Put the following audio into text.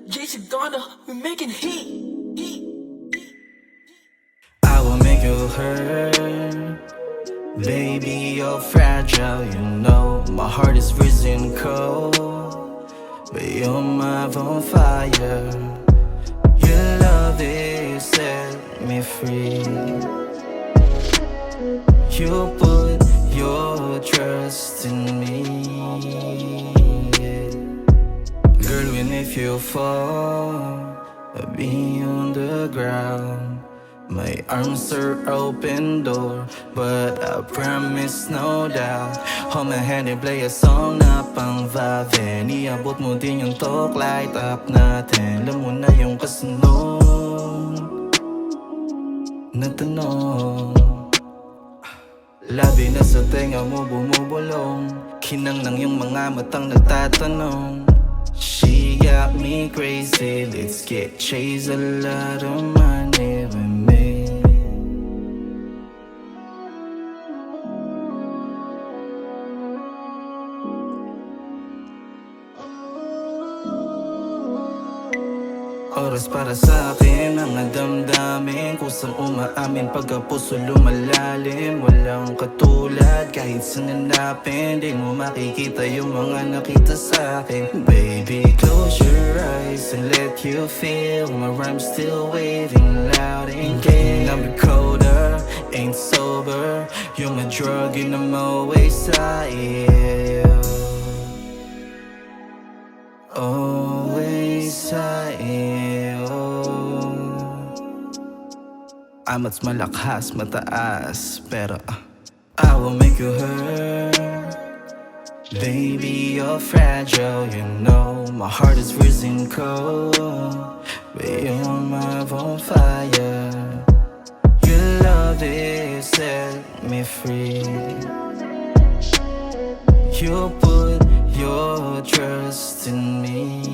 Jason Donda, we making heat. I will make you hurt. Baby, you're fragile, you know. My heart is freezing cold, but your mind on fire. Your love is set me free. You put your trust in me. Girl, when if you fall, I'll be on the ground. My arms are open door, but I promise no doubt. Hold my hand and play a song na pang Vave. Iabot mo din yung talk, light up natin. Alam mo na yung kasunod na tanong. Labi na sa tenga mo bumubulong. Kinang ng yung mga matang nagtatanong. She got me crazy, let's get chase a lot of money with me. Oras para sa akin ang damdamin, kusang umaamin pagka puso lumalalim. Walang katulad kahit saan hanapin, di mo makikita yung mga nakita sa akin. Baby, close your eyes and let you feel my rhymes still waving loud and clear. I'm colder, ain't sober, you're my drug and I'm always high. Always high. Amat malakas, mataas, pero I will make you hurt. Baby, you're fragile, you know. My heart is freezing cold, but you're my on fire. Your love is set me free. You put your trust in me.